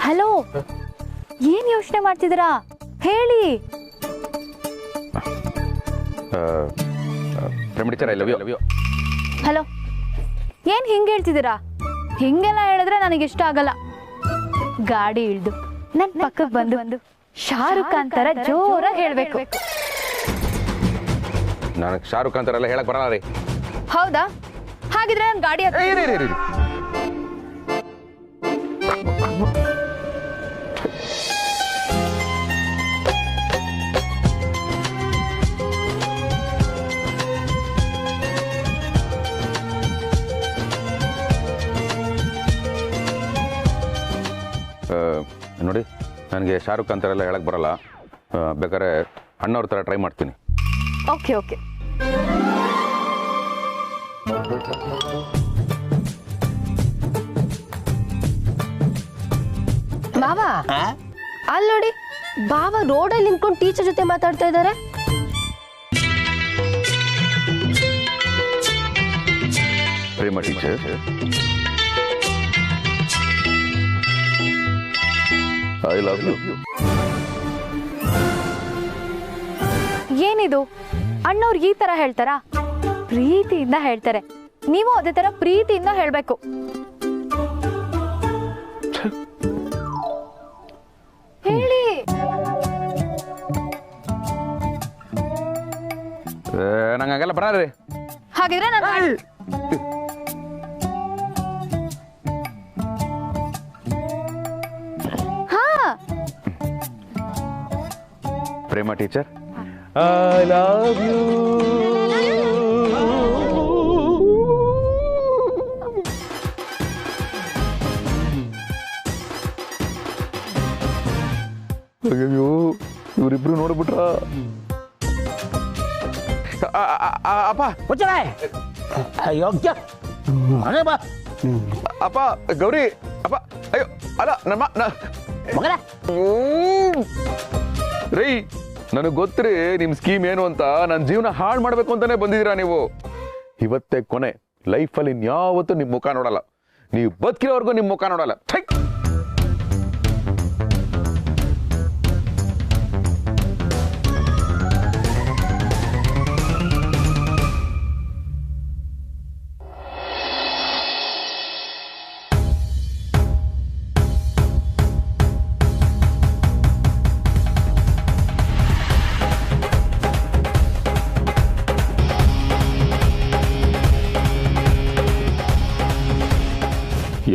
Hello, ಏನ್ ಯೋಚನೆ ಮಾಡ್ತಿದ್ದೀರಾ ಹೇಳಿ. ಹಲೋ, ಏನ್ ಹಿಂಗೆ ಹೇಳ್ತಿದ್ದೀರಾ? ಹಿಂಗೆಲ್ಲ ಹೇಳಿದ್ರೆ ನನಗೆ ಇಷ್ಟ ಆಗಲ್ಲ. ಗಾಡಿ ಇಳ್ದು ನನ್ ಪಕ್ಕಕ್ಕೆ ಬಂದು ಶಾರುಖ್ ಖಾನ್ ತರ ಜೋರಾಗಿ ಹೇಳ್ಬೇಕು. ನನಗೆ ಶಾರುಖ್ ಖಾನ್ ತರ ಎಲ್ಲ ಹೇಳಕ್ ಬರಲ್ಲ ರೀ. ಹೌದಾ? ಹಾಗಿದ್ರೆ ನಾನು ಗಾಡಿ ನೋಡಿ, ನನಗೆ ಶಾರುಖ್ ಖಾನ್ ತರ ಎಲ್ಲ ಹೇಳಕ್ ಬರಲ್ಲ. ಬೇಕಾದ್ರೆ ಅಣ್ಣವ್ರ ತರ ಟ್ರೈ ಮಾಡ್ತೀನಿ. Okay okay. ಬಾವಾ, ಅಲ್ಲಿ ನೋಡಿ, ಬಾವಾ ರೋಡಲ್ಲಿ ನಿಂತ್ಕೊಂಡು ಟೀಚರ್ ಜೊತೆ ಮಾತಾಡ್ತಾ ಇದ್ದಾರೆ. ಪ್ರೇಮ ಟೀಚರ್, ಐ ಲವ್ ಯು. ಏನಿದು, ಅಣ್ಣವ್ರು ಈ ತರ ಹೇಳ್ತಾರಾ? ಪ್ರೀತಿಯಿಂದ ಹೇಳ್ತಾರೆ. ನೀವು ಅದೇ ತರ ಪ್ರೀತಿಯಿಂದ ಹೇಳ್ಬೇಕು. ಹೇಳಿ. ನಂಗೆ ಹಂಗೆಲ್ಲ ಬರಲ್ಲ ರೀ. ಹಾಗಿದ್ರೆ ನಾನು ಪ್ರೇಮ ಟೀಚರ್, ಐ ಲವ್ ಯು. ಅಯ್ಯೋ, ಇವರಿಬ್ರು ನೋಡ್ಬಿಟ್ರ. ಅಪ್ಪ ಯೋಗ್ಯ ಅಪ್ಪ, ಗೌರಿ ಅಪ್ಪ. ಅಯ್ಯೋ ಅಲ್ಲ, ನಮ್ಮ ಮಗನ ರೈ, ನನಗೆ ಗೊತ್ತ್ರಿ ನಿಮ್ ಸ್ಕೀಮ್ ಏನು ಅಂತ. ನನ್ನ ಜೀವನ ಹಾಳು ಮಾಡ್ಬೇಕು ಅಂತಾನೆ ಬಂದಿದ್ದೀರಾ ನೀವು. ಇವತ್ತೇ ಕೊನೆ. ಲೈಫಲ್ಲಿ ಇನ್ಯಾವತ್ತೂ ನಿಮ್ ಮುಖ ನೋಡಲ್ಲ. ನೀವು ಬದುಕಿರೋವರೆಗೂ ನಿಮ್ ಮುಖ ನೋಡಲ್ಲ.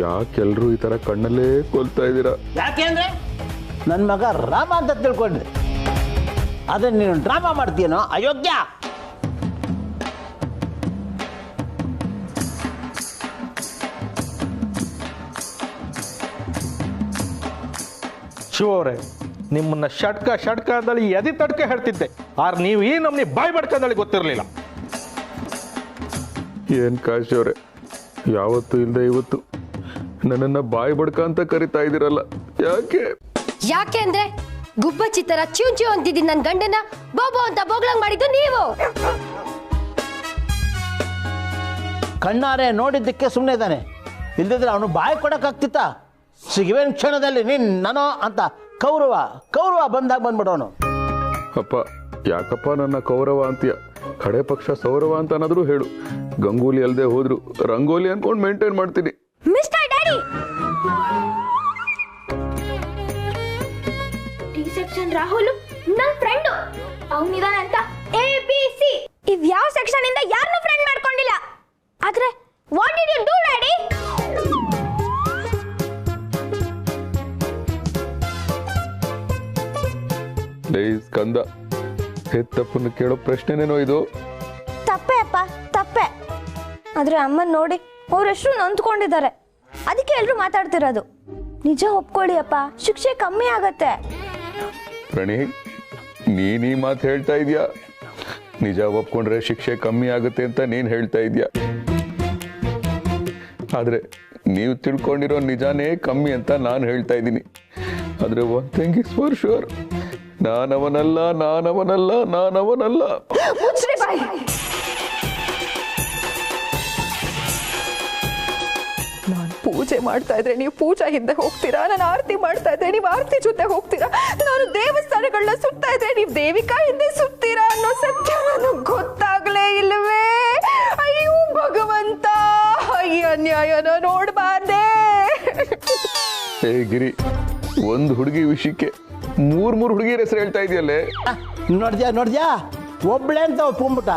ಯಾಕೆಲ್ರು ಈ ತರ ಕಣ್ಣಲ್ಲೇ ಕೊಲ್ತಾ ಇದ್ದೀರಾ? ಯಾಕೆ ಅಂದ್ರೆ ನನ್ನ ಮಗ ರಾಮ ಅಂತ ತಿಳ್ಕೊಂಡ್ರಿ. ಅದನ್ನ ನೀನು ಡ್ರಾಮಾ ಮಾಡ್ತೀಯನೋ ಅಯೋಗ್ಯ. ಶಿವ ಅವರೇ, ನಿಮ್ಮನ್ನ ಷಟ್ಕ ಅಂದಲ್ಲಿ ಎದಿ ತಡ್ಕ ಹೇಳ್ತಿದ್ದೆ. ಆದ್ರೆ ನೀವು ಈ ನಮ್ನಿ ಬಾಯ್ ಬಡ್ಕಂದಲ್ಲಿ ಗೊತ್ತಿರಲಿಲ್ಲ. ಏನ್ ಕಾಶಿ ಅವ್ರೆ, ಯಾವತ್ತು ಇಲ್ದೆ ಇವತ್ತು ನನ್ನನ್ನ ಬಾಯಿ ಬಡ್ಕ ಅಂತ ಕರಿತಾ ಇದ್ದೀರಲ್ಲ, ಯಾಕೆ? ಯಾಕೆ ಅಂದ್ರೆ ಗುಬ್ಬಚ್ಚಿ ತರ ಚ್ಯೂ ಅಂತಿದ್ದೀನಿ ನನ್ನ ಗಂಡನ ಬೋಬೋ ಅಂತ ಬೋಗ್ಲಂಗ್ ಮಾಡಿದ್ದು ನೀವು. ಕಣ್ಣಾರೆ ನೋಡಿದ್ದಕ್ಕೆ ಸುಮ್ಮನೆ ಇದ್ದಾನೆ. ಇಲ್ದಿದ್ರೆ ಅವನು ಬಾಯಿ ಕೊಡಕ್ಕಾಗ್ತಿತ್ತ? ಸಿಗುವೇನ್ ಕ್ಷಣದಲ್ಲಿ ನೀನ್ ನನೋ ಅಂತ ಕೌರವ ಬಂದಾಗ ಬಂದ್ಬಿಡೋನು. ಅಪ್ಪ, ಯಾಕಪ್ಪ ನನ್ನ ಕೌರವ ಅಂತೀಯ? ಕಡೆ ಪಕ್ಷ ಸೌರವ ಅಂತ ಅನ್ನೋದ್ರು ಹೇಳು. ಗಂಗೂಲಿ ಅಲ್ದೆ ಹೋದ್ರು ರಂಗೋಲಿ ಅನ್ಕೊಂಡು ಮೇಂಟೈನ್ ಮಾಡ್ತೀನಿ. Mister daddy, T section Rahul ನನ್ನ ಫ್ರೆಂಡ್. ಅವನಿದಾನೆ ಅಂತ ABC. ಇವ್ಯಾವ ಸೆಕ್ಷನ್ ಇಂದ ಯಾರನ್ನೂ ಫ್ರೆಂಡ್ ಮಾಡ್ಕೊಂಡಿಲ್ಲ. ಆದ್ರೆ what did you do daddy? Skanda, ಹೆತ್ತಪ್ಪನ ಕೇಳೋ ಪ್ರಶ್ನೆನೇನೋ ಇದು? ತಪ್ಪೆ ಅಪ್ಪ, ತಪ್ಪೆ. ಆದ್ರೆ ಅಮ್ಮನ್ ನೋಡಿ ಅವರೆಷ್ಟು ನೊಂದ್ಕೊಂಡಿದ್ದಾರೆ. ಅದಕ್ಕೆ ಎಲ್ರು ಮಾತಾಡ್ತಿರೋದು. ನಿಜ ಒಪ್ಕೊಳ್ಳಿ ಅಪ್ಪ, ಶಿಕ್ಷೆ ಕಮ್ಮಿ ಆಗತ್ತೆ. ಪ್ರಣಿ, ನೀನ್ ಈ ಮಾತು ಹೇಳ್ತಾ ಇದೀಯಾ? ನಿಜ ಒಪ್ಕೊಂಡ್ರೆ ಶಿಕ್ಷೆ ಕಮ್ಮಿ ಆಗುತ್ತೆ ಅಂತ ನೀನ್ ಹೇಳ್ತಾ ಇದೀಯಾ? ಆದ್ರೆ ನೀವು ತಿಳ್ಕೊಂಡಿರೋ ನಿಜಾನೇ ಕಮ್ಮಿ ಅಂತ ನಾನು ಹೇಳ್ತಾ ಇದ್ದೀನಿ. ಆದ್ರೆ one thing is for sure, ನಾನವನಲ್ಲ. ನಾನು ಪೂಜೆ ಮಾಡ್ತಾ ಇದ್ರೆ ನೀವು ಪೂಜಾ ಹಿಂದೆ ಹೋಗ್ತೀರಾ, ನಾನು ಆರತಿ ಮಾಡ್ತಾ ಇದ್ರೆ ನೀವು ಆರತಿ ಜೊತೆ ಹೋಗ್ತೀರಾ, ನಾನು ದೇವಸ್ಥಾನಗಳನ್ನ ಸುತ್ತಾ ಇದ್ರೆ ನೀವು ದೇವಿಕಾ ಹಿಂದೆ ಸುತ್ತೀರಾ ಅನ್ನೋ ಸತ್ಯ ನನಗೆ ಗೊತ್ತಾಗ್ಲೇ ಇಲ್ವೇ? ಅಯ್ಯೋ ಭಗವಂತ, ಈ ಅನ್ಯಾಯನ ನೋಡ್ಬಾರ್ದೆ. ಏ ಗಿರಿ, ಒಂದು ಹುಡುಗಿ ವಿಷಯಕ್ಕೆ ಮೂರ್ ಹುಡುಗಿಯರ ಹೆಸರು ಹೇಳ್ತಾ ಇದೆಯಲ್ಲೇ. ನೋಡ್ದ್ಯಾ ಒಬ್ಳೆ ಅಂತ ಒಪ್ಕೊಂಬಿಟ್ಟ.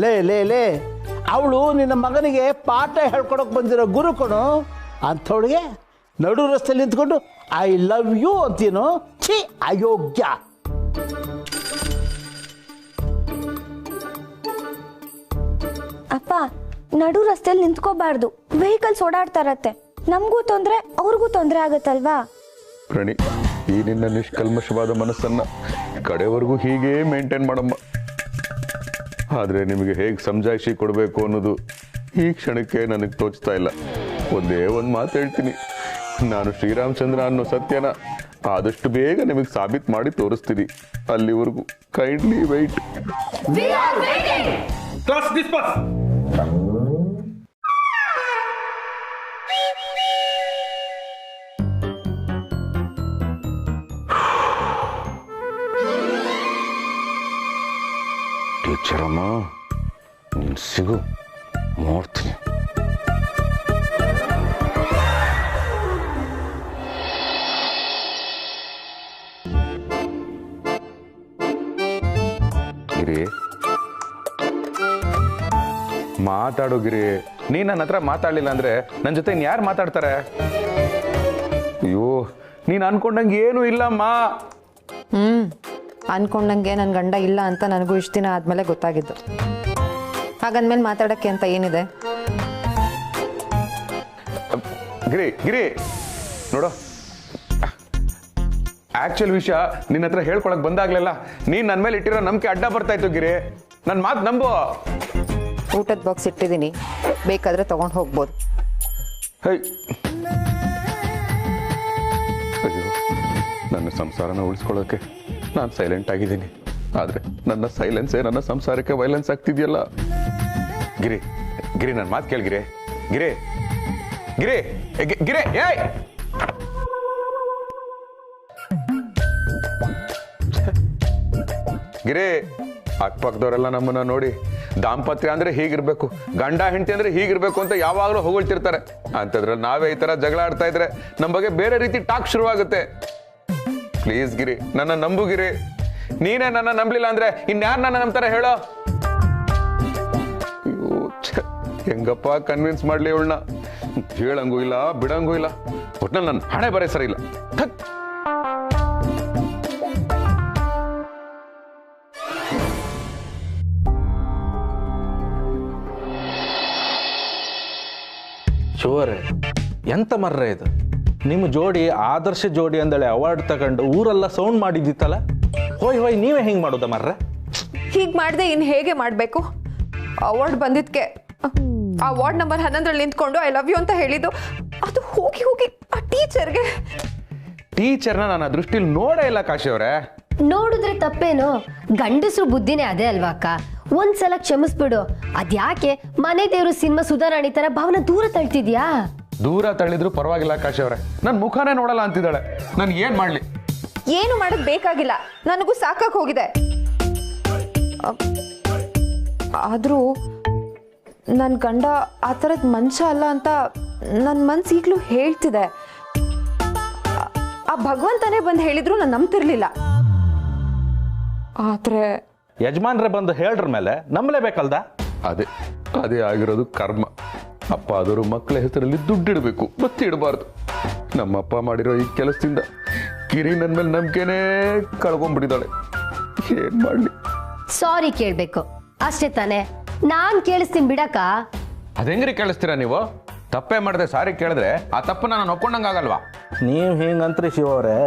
ಲೇ ಅವಳು ನಿನ್ನ ಮಗನಿಗೆ ಪಾಠ ಹೇಳ್ಕೊಡಕ್ ಬಂದಿರೋ ಗುರು ಕಣು. ಅಂಥವಳಿಗೆ ನಡು ರಸ್ತೆಯಲ್ಲಿ ನಿಂತ್ಕೊಂಡು ಐ ಲವ್ ಯು ಅಂತೀನೋ? ಛೀ, ಅಯೋಗ್ಯ. ಅಪ್ಪ, ನಡು ರಸ್ತೆಯಲ್ಲಿ ನಿಂತ್ಕೋಬಾರ್ದು, ವೆಹಿಕಲ್ಸ್ ಓಡಾಡ್ತಾ ಇರತ್ತೆ, ನಮಗೂ ತೊಂದರೆ ಅವ್ರಿಗೂ ತೊಂದರೆ ಆಗತ್ತಲ್ವಾ? ಪ್ರಣಿ, ಈ ನಿನ್ನ ನಿಷ್ಕಲ್ಮಶವಾದ ಮನಸ್ಸನ್ನ ಕಡೆವರೆಗೂ ಹೀಗೆ ಮೇಂಟೈನ್ ಮಾಡಮ್ಮ. ಆದರೆ ನಿಮಗೆ ಹೇಗೆ ಸಮಜಾಯಿಷಿ ಕೊಡಬೇಕು ಅನ್ನೋದು ಈ ಕ್ಷಣಕ್ಕೆ ನನಗೆ ತೋಚ್ತಾ ಇಲ್ಲ. ಒಂದೇ ಒಂದು ಮಾತು ಹೇಳ್ತೀನಿ, ನಾನು ಶ್ರೀರಾಮಚಂದ್ರ ಅನ್ನೋ ಸತ್ಯನ ಆದಷ್ಟು ಬೇಗ ನಿಮಗೆ ಸಾಬೀತು ಮಾಡಿ ತೋರಿಸ್ತೀನಿ. ಅಲ್ಲಿವರೆಗೂ ಕೈಂಡ್ಲಿ ವೆಯ್ಟ್. ಟೀಚರಮ್ಮ, ನೀನು ಸಿಗು, ನೋಡ್ತೀನಿ. ಗಿರಿ, ಮಾತಾಡೋ ಗಿರಿ. ನೀ ನನ್ನ ಹತ್ರ ಮಾತಾಡಲಿಲ್ಲ ಅಂದ್ರೆ ನನ್ನ ಜೊತೆ ಯಾರು ಮಾತಾಡ್ತಾರೆ? ಅಯ್ಯೋ, ನೀನು ಅನ್ಕೊಂಡಂಗೆ ಏನೂ ಇಲ್ಲಮ್ಮ. ಅನ್ಕೊಂಡಂಗೆ ನನ್ನ ಗಂಡ ಇಲ್ಲ ಅಂತ ನನಗೂ ಇಷ್ಟು ದಿನ ಆದ್ಮೇಲೆ ಗೊತ್ತಾಗಿದ್ದು. ಹಾಗಂದ್ಮೇಲೆ ಮಾತಾಡಕ್ಕೆ ಅಂತ ಏನಿದೆ? ಗಿರಿ ನೋಡು, ಆಕ್ಚುಲ್ ವಿಷಯ ನಿನ್ನ ಹತ್ರ ಹೇಳ್ಕೊಳಕ್ ಬಂದಾಗ್ಲೆಲ್ಲ ನೀನ್ ನನ್ನ ಮೇಲೆ ಇಟ್ಟಿರೋ ನಂಬಿಕೆ ಅಡ್ಡ ಬರ್ತಾ ಇತ್ತು. ಗಿರಿ, ನನ್ನ ಮಾತು ನಂಬು. ಊಟದ ಬಾಕ್ಸ್ ಇಟ್ಟಿದ್ದೀನಿ, ಬೇಕಾದ್ರೆ ತಗೊಂಡು ಹೋಗ್ಬೋದು. ಅಯ್ಯೋ, ನನ್ನ ಸಂಸಾರನ ಉಳಿಸ್ಕೊಳ್ಳೋಕೆ ನಾನು ಸೈಲೆಂಟ್ ಆಗಿದ್ದೀನಿ. ಆದ್ರೆ ನನ್ನ ಸೈಲೆನ್ಸೇ ನನ್ನ ಸಂಸಾರಕ್ಕೆ ವೈಲೆನ್ಸ್ ಆಗ್ತಿದೆಯಲ್ಲ. ಗಿರಿ ನನ್ನ ಮಾತು ಕೇಳಿ. ಗಿರಿ ಏಯ್, ಗಿರಿ, ಅಕ್ಕಪಕ್ಕದವರೆಲ್ಲ ನಮ್ಮನ್ನ ನೋಡಿ ದಾಂಪತ್ಯ ಅಂದ್ರೆ ಹೀಗಿರ್ಬೇಕು, ಗಂಡ ಹೆಂಡತಿ ಅಂದ್ರೆ ಹೀಗಿರ್ಬೇಕು ಅಂತ ಯಾವಾಗಲೂ ಹೊಗಳ್ತಿರ್ತಾರೆ. ಅಂತದ್ರಲ್ಲಿ ನಾವೇ ಈ ತರ ಜಗಳ ಆಡ್ತಾ ಇದ್ರೆ ನಮ್ಮ ಬಗ್ಗೆ ಬೇರೆ ರೀತಿ ಟಾಕ್ ಶುರುವಾಗುತ್ತೆ. ಪ್ಲೀಸ್ ಗಿರಿ, ನನ್ನ ನಂಬು ಗಿರಿ. ನೀನೇ ನನ್ನ ನಂಬಲಿಲ್ಲ ಅಂದ್ರೆ ಇನ್ಯಾರು ನನ್ನ ನಂಬ್ತಾರೆ ಹೇಳೋ? ಅಯ್ಯೋ, ಹೆಂಗಪ್ಪ ಕನ್ವಿನ್ಸ್ ಮಾಡ್ಲಿ ಇವಳನ್ನ? ಹೇಳಂಗೂ ಇಲ್ಲ, ಬಿಡಂಗೂ ಇಲ್ಲ. ಒಟ್ನಲ್ಲಿ ನನ್ನ ಹಣೆ ಬರೇ ಸರಿ ಇಲ್ಲ. ಶೋರೆ, ಎಂತ ಮರ್ರೆ ಇದು? ನಿಮ್ಮ ಜೋಡಿ ಆದರ್ಶ ಜೋಡಿ ಅಂದಳೆ ಅವಾರ್ಡ್ ತಗೊಂಡು ಊರೆಲ್ಲ ಸೌಂಡ್ ಮಾಡಿದ್ದಿತ್ತಲ್ಲ. ಹೋಯ್ ನೀವೇ ಹೆಂಗೆ ಮಾಡೋದ ಮರ್ರೆ? ಹೀಗೆ ಮಾಡಿದೆ ಇನ್ನು ಹೇಗೆ ಮಾಡಬೇಕು? ಅವಾರ್ಡ್ ಬಂದಿದ್ಕೆ ಆ ವಾರ್ಡ್ ನಂಬರ್ 11ರಲ್ಲಿ ನಿಂತ್ಕೊಂಡು ಐ ಲವ್ ಯು ಅಂತ ಹೇಳಿದ್ದು, ಅದು ಹೋಗಿ ಆ ಟೀಚರ್ನ ನಾನು ಆ ದೃಷ್ಟಿಲಿ ನೋಡೇ ಇಲ್ಲ ಕಾಶಿ ಅವರೇ. ನೋಡಿದ್ರೆ ತಪ್ಪೇನು? ಗಂಡಸ್ರು ಬುದ್ಧಿನೇ ಅದೇ ಅಲ್ವಾ ಅಕ್ಕ? ಒಂದ್ಸಲ ಕ್ಷಮಿಸ್ಬಿಡು. ಅದ್ಯಾಕೆ ಮನೆ ದೇವ್ರು ಸಿನಿಮಾ ಸುಧಾರಾಣಿ ತರ ಭಾವನ ದೂರ ತಳ್ತಿದ್ಯಾ? ದೂರ ತಳ್ಳಿದ್ರು ಪರವಾಗಿಲ್ಲ ಕಾಶಿ ಅವರೇ, ನನ್ ಮುಖಾನೇ ನೋಡಲ್ಲ ಅಂತಿದ್ದಾಳೆ. ನನ್ ಏನ್ ಮಾಡ್ಲಿ? ಏನು ಮಾಡೋದು ಬೇಕಾಗಿಲ್ಲ, ನನಗೂ ಸಾಕಾಗಿ ಹೋಗಿದೆ. ಆದ್ರೂ ನನ್ನ ಗಂಡ ಆ ಥರದ ಮನುಷ್ಯ ಅಲ್ಲ ಅಂತ ನನ್ನ ಮನ್ಸು ಈಗಲೂ ಹೇಳ್ತಿದೆ. ಆ ಭಗವಂತನೇ ಬಂದು ಹೇಳಿದ್ರು ನಾನು ನಂಬ್ತಿರ್ಲಿಲ್ಲ. ಆದ್ರೆ ಯಜಮಾನ್ರೆ ಬಂದು ಹೇಳ್ರ ಮೇಲೆ ನಂಬಲೇಬೇಕಲ್ದ? ಅದೇ ಆಗಿರೋದು ಕರ್ಮ. ಅಪ್ಪ ಆದರೂ ಮಕ್ಕಳ ಹೆಸರಲ್ಲಿ ದುಡ್ಡಿಡಬೇಕು, ಬತ್ತಿ ಇಡಬಾರ್ದು. ನಮ್ಮಪ್ಪ ಮಾಡಿರೋ ಈ ಕೆಲಸದಿಂದ ಕಿರಿ ನನ್ನ ಮೇಲೆ ನಂಬಿಕೆನೇ ಕಳ್ಕೊಂಡ್ಬಿಟ್ಟಿದ್ದಾಳೆ. ಏನ್ ಮಾಡ್ಲಿ? ಸಾರಿ ಕೇಳ್ಬೇಕು ಅಷ್ಟೇ ತಾನೆ? ನಾನ್ ಕೇಳಿಸ್ತೀನಿ ಬಿಡಕ್ಕ. ಅದೇಂಗ್ರಿ ಕೇಳಿಸ್ತೀರಾ ನೀವು? ತಪ್ಪೇ ಮಾಡಿದೆ ಸಾರಿ ಕೇಳಿದ್ರೆ ಆ ತಪ್ಪನ್ನ ನಾನು ಒಪ್ಕೊಂಡಂಗಾಗಲ್ವಾ? ನೀವು ಹಿಂಗಂತ್ರಿ ಶಿವವ್ರೆ,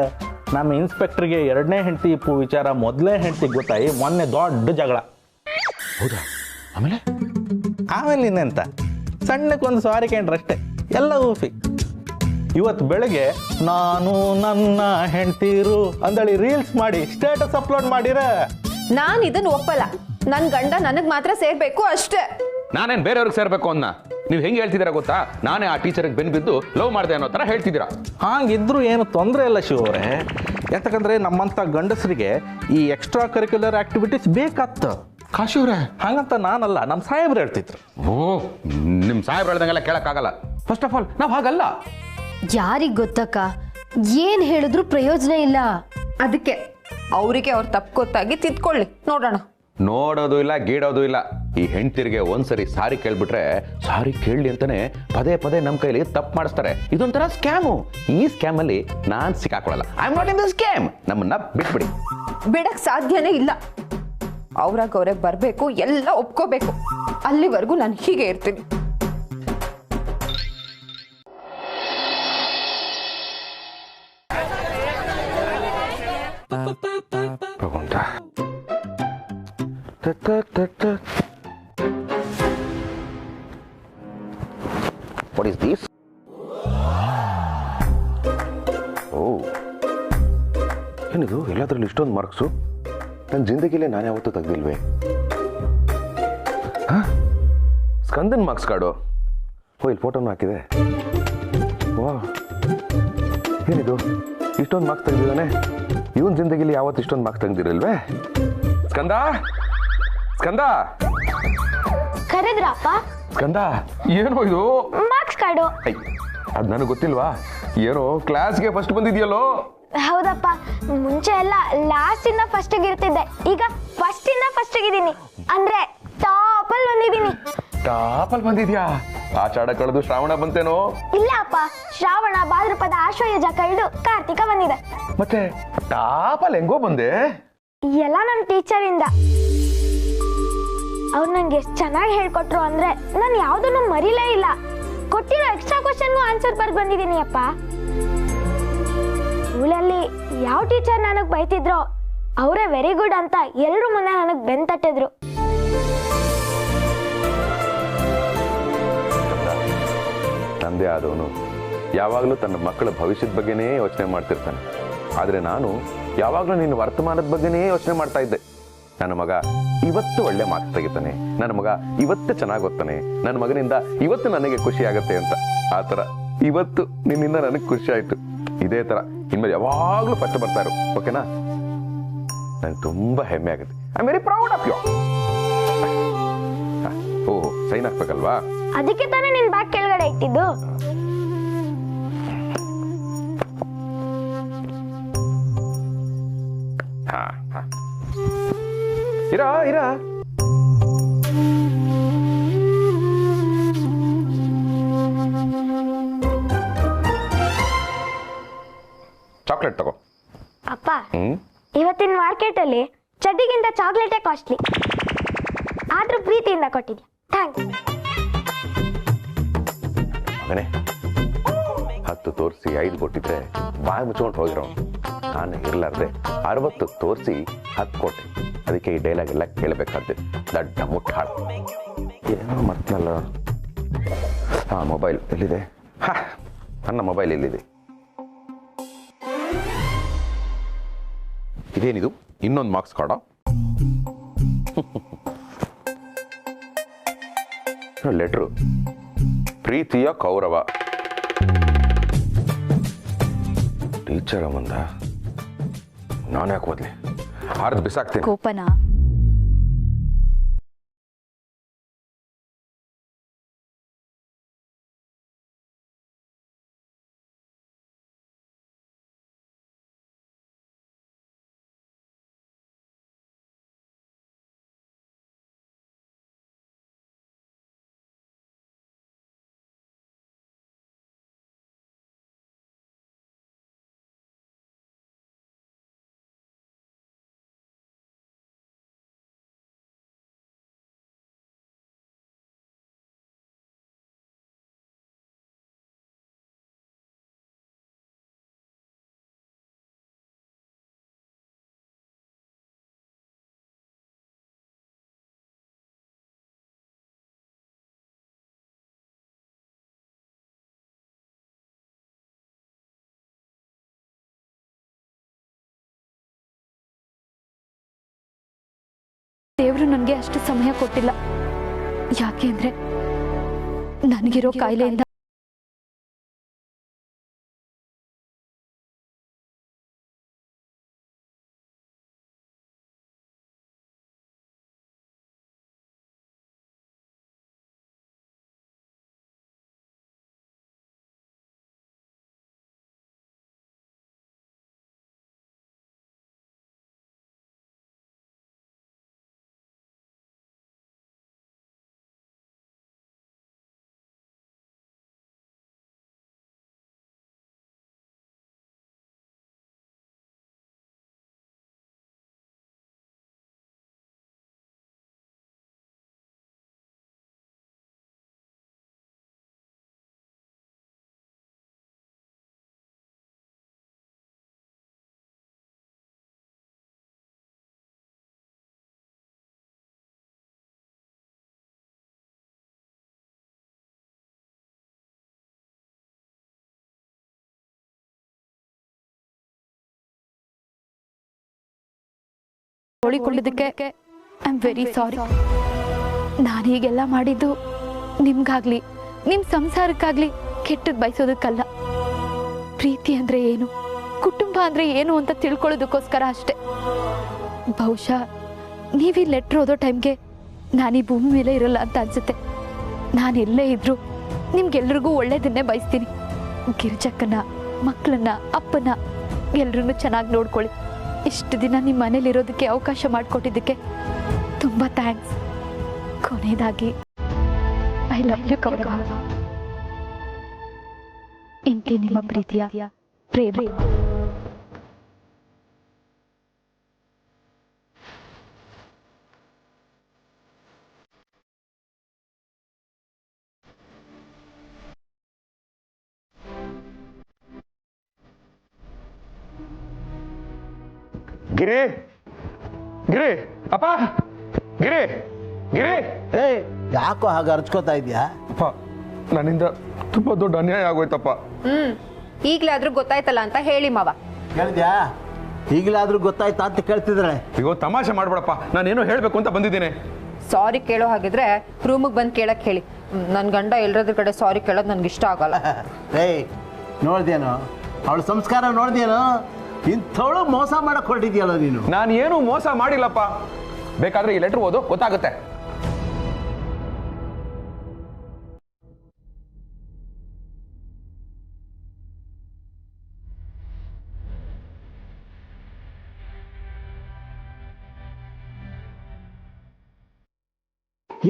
ನಮ್ಮ ಇನ್ಸ್ಪೆಕ್ಟರ್ಗೆ 2ನೇ ಹೆಂಡತಿ ಇಪ್ಪು ವಿಚಾರ 1ನೇ ಹೆಂಡತಿಗೆ ಗೊತ್ತಾಯಿ ಮೊನ್ನೆ ದೊಡ್ಡ ಜಗಳ. ಹೌದಾ? ಆಮೇಲೆ ಇನ್ನೆಂತ ಸಣ್ಣಕ್ಕೊಂದು ಸಾರಿ ಕೇಳ್ರಷ್ಟೇ, ಎಲ್ಲ ಊಫಿ. ಇವತ್ತು ಬೆಳಗ್ಗೆ ನಾನು ನನ್ನ ಹೆಂಡತಿರು ಅಂದಳಿ ರೀಲ್ಸ್ ಮಾಡಿ ಸ್ಟೇಟಸ್ ಅಪ್ಲೋಡ್ ಮಾಡಿರ. ನಾನು ಇದನ್ನು ಒಪ್ಪಲ್ಲ. ನನ್ ಗಂಡ ನನಗ್ ಮಾತ್ರ ಸೇರ್ಬೇಕು ಅಷ್ಟೇ. ನಾನೇನು ಬೇರೆಯವ್ರಿಗೆ ಸೇರ್ಬೇಕು ಅನ್ನ ನೀವು ಹೆಂಗೆ ಹೇಳ್ತಿದ್ದೀರಾ ಗೊತ್ತಾ? ನಾನೇ ಆ ಟೀಚರ್ಗೆ ಬೆನ್ ಬಿದ್ದು ಲವ್ ಮಾಡಿದೆ ಅನ್ನೋ ಥರ ಹೇಳ್ತಿದ್ದೀರಾ. ಹಾಗಿದ್ರು ಏನು ತೊಂದರೆ ಇಲ್ಲ ಶಿವ ಅವರೇ. ಯಾಕಂದ್ರೆ ನಮ್ಮಂಥ ಗಂಡಸರಿಗೆ ಈ ಎಕ್ಸ್ಟ್ರಾ ಕರಿಕ್ಯುಲರ್ ಆಕ್ಟಿವಿಟೀಸ್ ಬೇಕಾತ್ತ. ಕಾಶಿ ಅವ್ರೆ, ಹಾಗಂತ ನಾನಲ್ಲ, ನಮ್ಮ ಸಾಹೇಬ್ರು ಹೇಳ್ತಿದ್ರು. ಓ, ನಿಮ್ಮ ಸಾಹೇಬ್ರು ಹೇಳ್ದಂಗೆಲ್ಲ ಕೇಳಕ್ಕಾಗಲ್ಲ. ಫಸ್ಟ್ ಆಫ್ ಆಲ್ ನಾವು ಹಾಗಲ್ಲ. ಯಾರಿಗ್ ಗೊತ್ತಕ್ಕ, ಏನ್ ಹೇಳಿದ್ರು ಪ್ರಯೋಜನ ಇಲ್ಲ. ಅದಕ್ಕೆ ಅವರಿಗೆ ಅವ್ರ ತಪ್ಪು ಗೊತ್ತಾಗಿ ತಿದ್ಕೊಳ್ಳಿ, ನೋಡೋಣ. ನೋಡೋದು ಇಲ್ಲ, ಗೀಡೋದು ಇಲ್ಲ. ಈ ಹೆಂಡ್ತಿರಿಗೆ ಒಂದ್ಸರಿ ಸಾರಿ ಕೇಳ್ಬಿಟ್ರೆ ಸಾರಿ ಕೇಳಲಿ ಅಂತಾನೆ ಪದೇ ಪದೇ ನಮ್ಮ ಕೈಲಿ ತಪ್ಪು ಮಾಡಿಸ್ತಾರೆ. ಇದೊಂಥರ ಸ್ಕ್ಯಾಮು. ಈ ಸ್ಕ್ಯಾಮ್ ಅಲ್ಲಿ ನಾನ್ ಸಿಕ್ಕಾಕೊಳ್ಳಲ್ಲ. I am not in the scam. ನಮ್ಮನ್ನ ಬಿಟ್ಬಿಡಿ. ಬಿಡಕ್ ಸಾಧ್ಯನೇ ಇಲ್ಲ. ಅವ್ರಾಗ ಬರ್ಬೇಕು, ಎಲ್ಲ ಒಪ್ಕೋಬೇಕು. ಅಲ್ಲಿವರೆಗೂ ನಾನು ಹೀಗೆ ಇರ್ತೀನಿ. ಭಗವಂತ. What is this? ಓ, ಏನಿದು? ಎಲ್ಲಾದ್ರಲ್ಲಿ ಇಷ್ಟೊಂದು ಮಾರ್ಕ್ಸು? ನನ್ನ ಜಿಂದಗಿಲೇ ನಾನು ಯಾವತ್ತೂ ತೆಗ್ದಿಲ್ವೇ? ಸ್ಕಂದನ್ ಮಾರ್ಕ್ಸ್ ಕಾರ್ಡು. ಓ, ಇಲ್ಲಿ ಫೋಟೋನು ಹಾಕಿದೆ. ವಾ, ಏನಿದು? ಇಷ್ಟೊಂದು ಮಾರ್ಕ್ಸ್ ತೆಗ್ದಿದ್ದಾನೆ. ಇವನ್ ಜಿಂದಗಿಲಿ ಯಾವತ್ತು ಇಷ್ಟೊಂದು ಮಾರ್ಕ್ಸ್ ತೆಗ್ದಿರಲ್ವೇ? ಸ್ಕಂದ, ಸ್ಕಂದ, ಕರೆದ್ರಪ್ಪ? ಸ್ಕಂದ, ಏನೋ ಇದು? Marks card. ಅದ್ ನನಗೆ ಗೊತ್ತಿಲ್ವಾ? ಏನೋ ಕ್ಲಾಸ್ಗೆ ಫಸ್ಟ್ ಬಂದಿದ್ಯಲ್ಲೋ? ಹೌದಪ್ಪ, ಮುಂಚೆ ಎಲ್ಲ ಲಾಸ್ಟ್ ಇಂದ ಫಸ್ಟ್ ಇರ್ತಿದ್ದೆ, ಈಗ ಫಸ್ಟ್ ಇಂದ ಫಸ್ಟ್ ಇದ್ದೀನಿ. ಅಂದ್ರೆ ಟಾಪ್ ಅಲ್ಲಿ ಬಂದಿದ್ದೀನಿ. ಟಾಪ್ ಅಲ್ಲಿ ಬಂದಿದ್ಯಾ? ಆಷಾಢ ಕಳೆದು ಶ್ರಾವಣ ಬಂತೇನೋ? ಇಲ್ಲ ಅಪ್ಪ, ಶ್ರಾವಣ, ಭಾದ್ರಪದ, ಆಶ್ವಯುಜ ಕಳೆದು ಕಾರ್ತಿಕ ಬಂದಿದೆ. ಮತ್ತೆ ಟಾಪ್ ಅಲ್ಲಿ ಹೆಂಗೋ ಬಂದೆ? ಎಲ್ಲ ನಮ್ಮ ಟೀಚರ್ ಇಂದ. ಅವ್ರು ನಂಗೆ ಎಷ್ಟು ಚೆನ್ನಾಗಿ ಹೇಳ್ಕೊಟ್ರು ಅಂದ್ರೆ ನಾನು ಯಾವ್ದನ್ನು ಮರಿಲೇ ಇಲ್ಲ. ಕೊಟ್ಟಿರೋ ಎಕ್ಸ್ಟ್ರಾ ಕ್ವಶನ್ಗೂ ಆನ್ಸರ್ ಬರ್ದು ಬಂದಿದ್ದೀನಿ ಅಪ್ಪ. ಸ್ಕೂಲಲ್ಲಿ ಯಾವ ಟೀಚರ್ ನನಗ್ ಬೈತಿದ್ರೋ ಅವರೇ ವೆರಿ ಗುಡ್ ಅಂತ ಎಲ್ರು ಮುಂದೆ ನನಗ್ ಬೆನ್ ತಟ್ಟಿದ್ರು. ತಂದೆ ಆದವನು ಯಾವಾಗಲೂ ತನ್ನ ಮಕ್ಕಳ ಭವಿಷ್ಯದ ಬಗ್ಗೆನೇ ಯೋಚನೆ ಮಾಡ್ತಿರ್ತಾನೆ. ಆದ್ರೆ ನಾನು ಯಾವಾಗಲೂ ನಿನ್ನ ವರ್ತಮಾನದ ಬಗ್ಗೆನೇ ಯೋಚನೆ ಮಾಡ್ತಾ ಇದ್ದೆ. ನನ್ನ ಮಗ ಇವತ್ತು ಒಳ್ಳೆ ಮಾರ್ಕ್ಸ್ ತೆಗಿತಾನೆ, ನನ್ನ ಮಗ ಇವತ್ತು ಚೆನ್ನಾಗಿ ಓದ್ತಾನೆ, ನನ್ನ ಮಗನಿಂದ ಇವತ್ತು ನನಗೆ ಖುಷಿ ಆಗತ್ತೆ ಅಂತ. ಆ ಥರ ಇವತ್ತು ನಿನ್ನಿಂದ ನನಗೆ ಖುಷಿ ಆಯ್ತು. ಇದೇ ಥರ ಇನ್ಮೇಲೆ ಯಾವಾಗಲೂ ಫಸ್ಟ್ ಬರ್ತಾ ಇರು, ಓಕೆನಾ? ನಂಗೆ ತುಂಬಾ ಹೆಮ್ಮೆ ಆಗುತ್ತೆ. I am very proud of you. ಓ, ಸೈನ್ ಹಾಕ್ಬೇಕಲ್ವಾ? ಅದಕ್ಕೆ ತಾನೇ ನಿನ್ ಬ್ಯಾಗ್ ಕೆಳಗಡೆ ಇಟ್ಟಿದ್ದು. ಇರಾ ಇರಾ. ಚಾಕ್ಲೇಟ್ ತಗೋ. ಅಪ್ಪ, ಇವತ್ತಿನ ಮಾರ್ಕೆಟ್ ಅಲ್ಲಿ ಚಡ್ಡಿಗಿಂತ ಚಾಕ್ಲೇಟೇ ಕಾಸ್ಟ್ಲಿ. ಆದ್ರೂ ಪ್ರೀತಿಯಿಂದ ಕೊಟ್ಟಿದ್ಯಾ, ಥ್ಯಾಂಕ್ಸ್. ಮಗನೇ, 10 ತೋರಿಸಿ 5 ಕೊಟ್ಟಿದ್ರೆ ಬಾಯಿ ಮುಚ್ಕೊಂಡು ಹೋಗಿರೋ. ನಾನು ಇರ್ಲಾರ್ದೆ 60 ತೋರಿಸಿ 10 ಕೊಟ್ಟೆ. ಅದಕ್ಕೆ ಈ ಡೈಲಾಗ್ ಎಲ್ಲ ಕೇಳಬೇಕಾದ್ರೆ ದಡ್ಡ ಮುಟ್ಟಾಳ. ಏನೋ ಮತ್ತಲ್ಲ. ಮೊಬೈಲ್ ಎಲ್ಲಿದೆ? ನನ್ನ ಮೊಬೈಲ್ ಎಲ್ಲಿದೆ? ಇದೇನಿದು? ಇನ್ನೊಂದು ಮಾರ್ಕ್ಸ್ ಕಾರ್ಡ? ಲೆಟ್ರು. ಪ್ರೀತಿಯ ಕೌರವ. ಟೀಚರ್ ಮುಂದ ನಾನು ಯಾಕೆ ಓದ್ಲಿ? ಹಾರ್ದು ಬಿಸಾಕ್ತೀನಿ. ಕೋಪನ ದೇವರು ನನಗೆ ಅಷ್ಟು ಸಮಯ ಕೊಟ್ಟಿಲ್ಲ. ಯಾಕೆ ಅಂದ್ರೆ ನನಗಿರೋ ಕಾಯಿಲೆಯಿಂದ ಹೊಳಿಕೊಳ್ಳೋದಕ್ಕೆ ಐ ಆಮ್ ವೆರಿ ಸಾರಿ. ನಾನು ಹೀಗೆಲ್ಲ ಮಾಡಿದ್ದು ನಿಮ್ಗಾಗ್ಲಿ ನಿಮ್ಮ ಸಂಸಾರಕ್ಕಾಗ್ಲಿ ಕೆಟ್ಟದ್ದು ಬಯಸೋದಕ್ಕಲ್ಲ. ಪ್ರೀತಿ ಅಂದ್ರೆ ಏನು, ಕುಟುಂಬ ಅಂದ್ರೆ ಏನು ಅಂತ ತಿಳ್ಕೊಳ್ಳೋದಕ್ಕೋಸ್ಕರ ಅಷ್ಟೆ. ಬಹುಶಃ ನೀವು ಈ ಲೆಟ್ರ್ ಓದೋ ಟೈಮ್ಗೆ ನಾನು ಈ ಭೂಮಿ ಮೇಲೆ ಇರಲ್ಲ ಅಂತ ಅನ್ಸುತ್ತೆ. ನಾನು ಎಲ್ಲೇ ಇದ್ರು ನಿಮ್ಗೆಲ್ರಿಗೂ ಒಳ್ಳೇದನ್ನೇ ಬಯಸ್ತೀನಿ. ಗಿರಿಜಕ್ಕನ, ಮಕ್ಕಳನ್ನ, ಅಪ್ಪನ ಎಲ್ರನ್ನೂ ಚೆನ್ನಾಗಿ ನೋಡ್ಕೊಳ್ಳಿ. ಇಷ್ಟು ದಿನ ನಿಮ್ಮ ಮನೇಲಿ ಇರೋದಕ್ಕೆ ಅವಕಾಶ ಮಾಡಿಕೊಟ್ಟಿದ್ದಕ್ಕೆ ತುಂಬ ಥ್ಯಾಂಕ್ಸ್. ಕೊನೆಯದಾಗಿ ಐ ಲವ್ ಯು ಕೌರವ. ಇಂತಿ ನಿಮ್ಮ ಪ್ರೀತಿಯ ಪ್ರೇಮ. ಗಿರಿ, ಗಿರಿ, ಅಪ್ಪ, ಗಿರಿ, ಗಿರಿ. ಏಯ್, ಯಾಕೋ ಹಾಗೆ ಅರ್ಚ್ಕೋತಾ ಇದೆಯಾ? ಅಪ್ಪ, ನನ್ನಿಂದ ತುಂಬಾ ದೊಡ್ಡ ಅನ್ಯಾಯ ಆಗೋಯ್ತಪ್ಪ. ಈಗ್ಲಾದ್ರೂ ಗೊತ್ತಾಯ್ತಲ್ಲ ಅಂತ ಹೇಳಿ ಮಾವ. ಹೇಳಿದ್ಯಾ? ಈಗಲಾದ್ರೂ ಗೊತ್ತಾಯ್ತಾ ಅಂತ ಕೇಳ್ತಿದ್ರೆ? ಈಗ ತಮಾಷೆ ಮಾಡ್ಬೇಡಪ್ಪ, ನಾನೇನೋ ಹೇಳ್ಬೇಕು ಅಂತ ಬಂದಿದ್ದೀನಿ. ಸಾರಿ ಕೇಳೋ ಹಾಗಿದ್ರೆ ರೂಮಿಗೆ ಬಂದು ಕೇಳಕ್ ಹೇಳಿ. ನನ್ನ ಗಂಡ ಎಲ್ಲರದ್ರ ಕಡೆ ಸಾರಿ ಕೇಳೋದು ನನ್ಗೆ ಇಷ್ಟ ಆಗಲ್ಲ. ಏಯ್, ನೋಡ್ದೇನೋ ಅವಳ ಸಂಸ್ಕಾರ, ನೋಡ್ದೇನೋ ಇಂಥವಳು ಮೋಸ ಮಾಡಕ್ ಹೊರಟಿದ್ಯಲ್ಲ ನೀನು. ನಾನು ಏನು ಮೋಸ ಮಾಡಿಲ್ಲಪ್ಪ. ಬೇಕಾದ್ರೆ ಈ ಲೆಟರ್ ಓದು, ಗೊತ್ತಾಗುತ್ತೆ.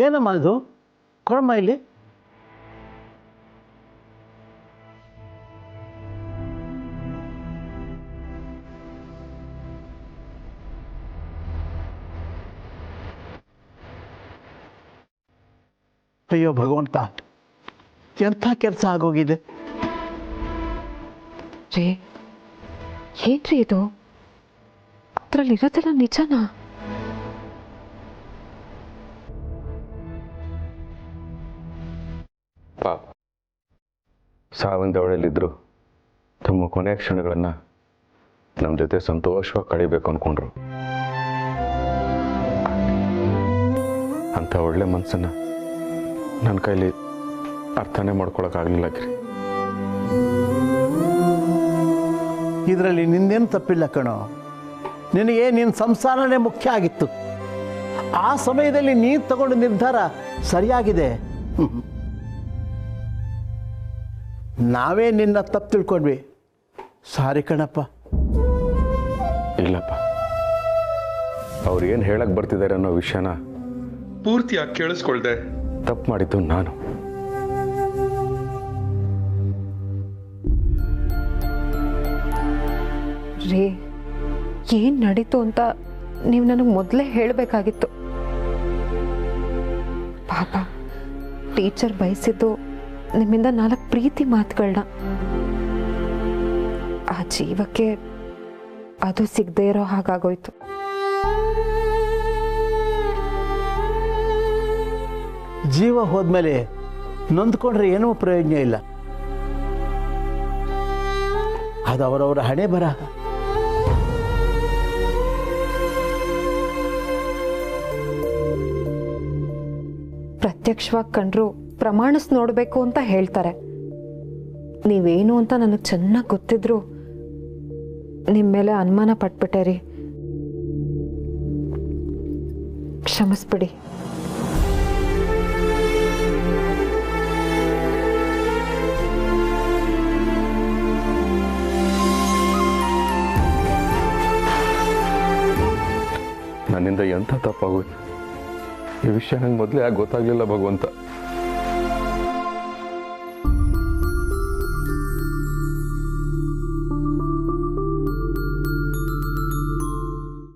ಏನಮ್ಮ ಇದು? ಕೊಡಮ್ಮ ಇಲ್ಲಿ. ಅಯ್ಯೋ ಭಗವಂತ, ಎಂಥ ಕೆಲಸ ಆಗೋಗಿದೆ. ರೇ, ಏನ್ರಿ ಇದು? ಅದ್ರಲ್ಲಿ ಇರೋದೆಲ್ಲ ನಿಜನಾ? ಪಾಪ, ಸಾವಿನ ಅವಳಲ್ಲಿದ್ದರು ತಮ್ಮ ಕೊನೆಯ ಕ್ಷಣಗಳನ್ನು ನಮ್ಮ ಜೊತೆ ಸಂತೋಷವಾಗಿ ಕಳಿಬೇಕು ಅಂದ್ಕೊಂಡ್ರು. ಅಂಥ ಒಳ್ಳೆ ಮನಸ್ಸನ್ನು ನನ್ನ ಕೈಲಿ ಅರ್ಥನೇ ಮಾಡ್ಕೊಳಕ್ಕಾಗಲಿಲ್ಲ ಗಿರಿ. ಇದರಲ್ಲಿ ನಿಂದೇನು ತಪ್ಪಿಲ್ಲ ಕಣೋ. ನಿನಗೆ ನಿನ್ನ ಸಂಸಾರನೇ ಮುಖ್ಯ ಆಗಿತ್ತು. ಆ ಸಮಯದಲ್ಲಿ ನೀನು ತಗೊಂಡ ನಿರ್ಧಾರ ಸರಿಯಾಗಿದೆ. ನಾವೇ ನಿನ್ನ ತಪ್ಪು ತಿಳ್ಕೊಂಡ್ವಿ. ಸಾರಿ ಕಣಪ್ಪ. ಇಲ್ಲಪ್ಪ, ಅವ್ರು ಏನು ಹೇಳಕ್ಕೆ ಬರ್ತಿದ್ದಾರೆ ಅನ್ನೋ ವಿಷಯನ ಪೂರ್ತಿಯಾಗಿ ಕೇಳಿಸ್ಕೊಳ್ದೆ ತಪ್ಪು ಮಾಡಿದ್ದು ನಾನು. ರೇ, ಏನ್ ನಡೀತು ಅಂತ ನೀವು ನನಗೆ ಮೊದಲೇ ಹೇಳಬೇಕಾಗಿತ್ತು. ಪಾಪ, ಟೀಚರ್ ಬಯಸಿದ್ದು ನಿಮ್ಮಿಂದ 4 ಪ್ರೀತಿ ಮಾತುಗಳನ್ನ. ಆ ಜೀವಕ್ಕೆ ಅದು ಸಿಗದೆ ಇರೋ ಹಾಗಾಗೋಯ್ತು. ಜೀವ ಹೋದ್ಮೇಲೆ ನೊಂದ್ಕೊಂಡ್ರೆ ಏನೂ ಪ್ರಯೋಜನ ಇಲ್ಲ. ಅದು ಅವರವರ ಹಣೆ ಬರಹ. ಪ್ರತ್ಯಕ್ಷವಾಗಿ ಕಂಡ್ರು ಪ್ರಮಾಣಿಸ್ ನೋಡಬೇಕು ಅಂತ ಹೇಳ್ತಾರೆ. ನೀವೇನು ಅಂತ ನನಗೆ ಚೆನ್ನಾಗಿ ಗೊತ್ತಿದ್ರು ನಿಮ್ಮ ಮೇಲೆ ಅನುಮಾನ ಪಟ್ಬಿಟ್ಟೆ ರೀ. ಕ್ಷಮಿಸ್ಬಿಡಿ. ನನ್ನಿಂದ ಎಂಥ ತಪ್ಪಾಗೋಯ್ತು. ಈ ವಿಷಯ ನಂಗೆ ಮೊದಲೇ ಯಾಕೆ ಗೊತ್ತಾಗಲಿಲ್ಲ ಭಗವಂತ.